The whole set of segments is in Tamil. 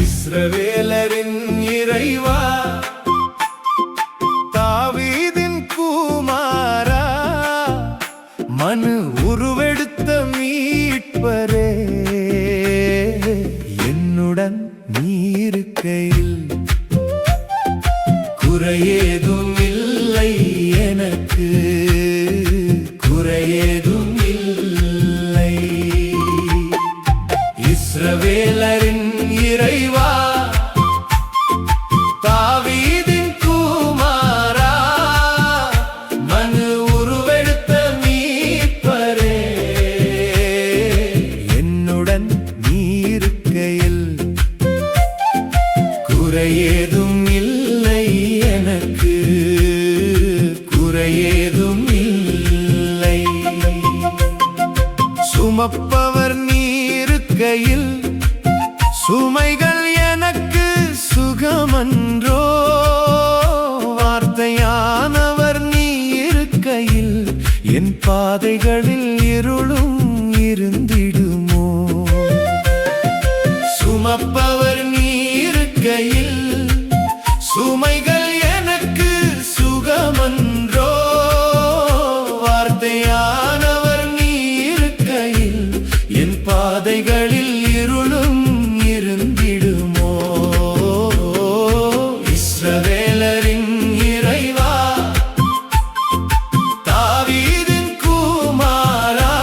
இஸ்ரவேலரின் இறைவா, தாவீதின் குமாரா, மனு உருவெடுத்த மீட்பரே, என்னுடன் நீ இருக்கையில் குறையேதும் இல்லை எனக்கு, குறையேதும் இல்லை. இஸ்ரவேலரின் இறைவா, தாவீதின் குமாரா, மனு உருவெடுத்த மீட்பரே, என்னுடன் நீ இருக்கையில் குறையேதும் இல்லை எனக்கு, குறையேதும் இல்லை. சுமப்பவர் நீ இருக்கையில் சுமைகள் எனக்கு சுகமன்றோ, வார்த்தையானவர் நீ இருக்கையில் என் பாதைகளில் இருளும் இருந்திடுமோ. சுமப்பவர் நீ இருக்கையில் சுமைகள் எனக்கு சுகமன்றோ, வார்த்தையானவர் நீ இருக்கையில் என் பாதைகளில் இருளும் இருந்திடுமோ. இஸ்ரவேலரின் இறைவா, தாவீதின் குமாரா,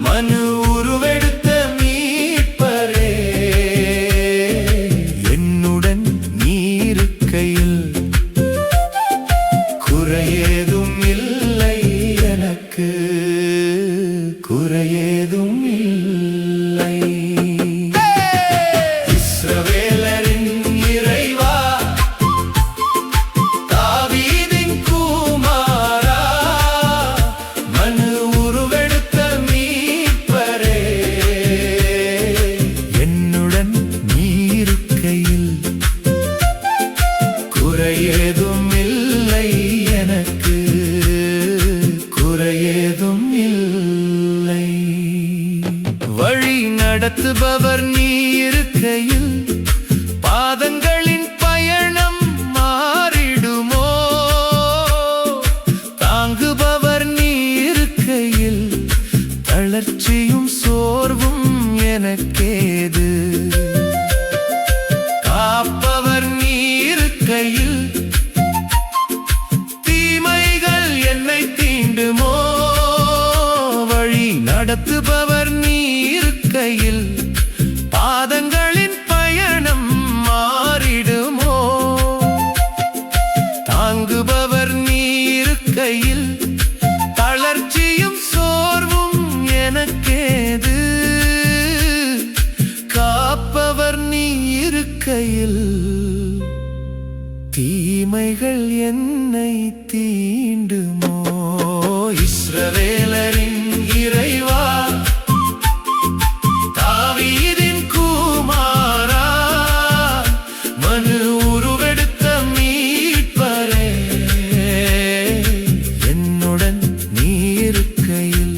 மனு உருவெடுத்த மீட்பரே, என்னுடன் நீ இருக்கையில் குறையேதும் இல்லை எனக்கு, குறையேதும் இல்லை. இஸ்ரவேலரின் இறைவா, தாவீதின் குமாரா, மனு உருவெடுத்த மீட்பரே, என்னுடன் நீ இருக்கையில் குறையேதும் இல்லை எனக்கு, குறையேதும் இல்லை. வழி நடத்துபவர் நீ இருக்கையில் பாதங்களின் பயணம் மாறிடுமோ, தாங்குபவர் நீ இருக்கையில் தளர்ச்சியும் சோர்வும் எனக்கேது. காப்பவர் நீ இருக்கையில் தீமைகள் என்னை தீண்டுமோ, வழி நடத்துபவர் நீ இருக்கையில் பாதங்களின் பயணம் மாறிடுமோ, தாங்குபவர் நீ இருக்கையில் தளர்ச்சியும் சோர்வும் எனக்கேது. காப்பவர் நீ இருக்கையில் தீமைகள் என்னை தீண்டுமோ. இஸ்ரவேலரின் இறைவா, தாவீதின் குமாரா, மனு உருவெடுத்த மீட்பரே, என்னுடன் நீ இருக்கையில்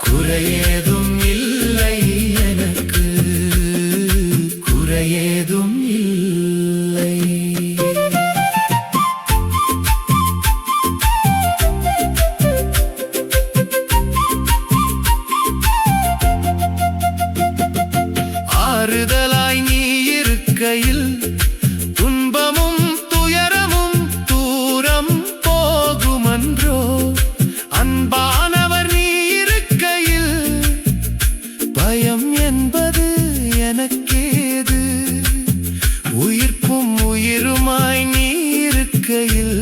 குறையேதும் இல்லை எனக்கு, குறையேதும் இல்லை. ஆறுதலாய் நீ இருக்கையில் துன்பமும் துயரமும் தூரம் போகுமன்றோ, அன்பானவர் நீ இருக்கையில் பயம் என்பது எனக்கேது. உயிர்ப்பும் உயிருமாய் நீ இருக்கையில்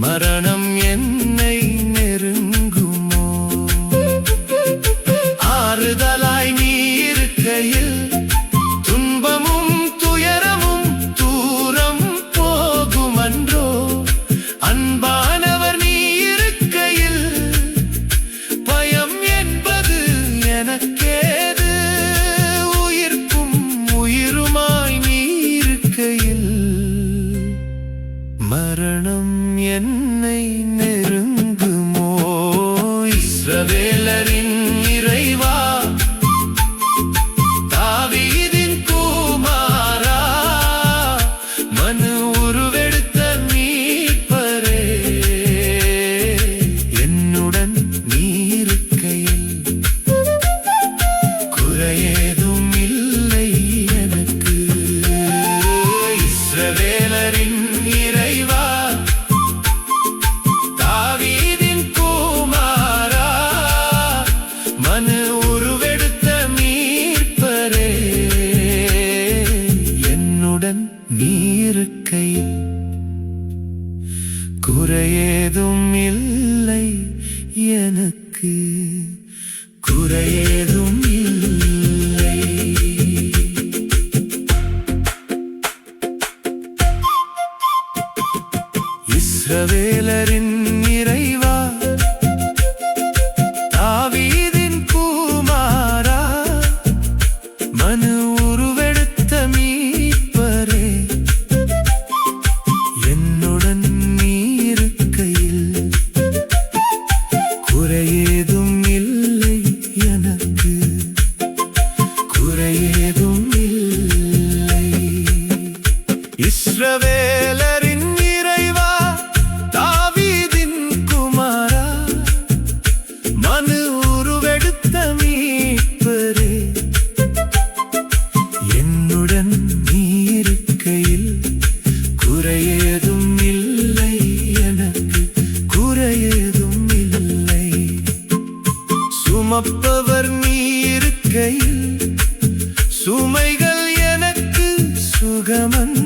மரணம் என்னை நெருங்குமோ. ஆறுதலாய் நீ இருக்கையில் குறையேதும் இல்லை எனக்கு. இஸ்ரவேலரின் இறைவா, தாவீதின் குமாரா, மனு உருவெடுத்த மீட்பரே, என்னுடன் நீ இருக்கையில் குறையேதும் இல்லை எனக்கு. குறையேதும் இல்லை. இஸ்ரவேலரின் இறைவா, தாவீதின் குமாரா, மனு உருவெடுத்த மீட்பரே, என்னுடன் நீ இருக்கையில் குறையேதும் இல்லை எனக்கு. குறையேதும் இல்லை. இஸ்ரவேலரின் இறைவா, தாவீதின் குமாரா, மனு உருவெடுத்த மீட்பரே, என்னுடன் நீ இருக்கையில் குறையேதும் இல்லை எனக்கு. குறையேதும் இல்லை. சுமப்பவர் நீ இருக்கையில் சுமைகள் எனக்கு சுகமன்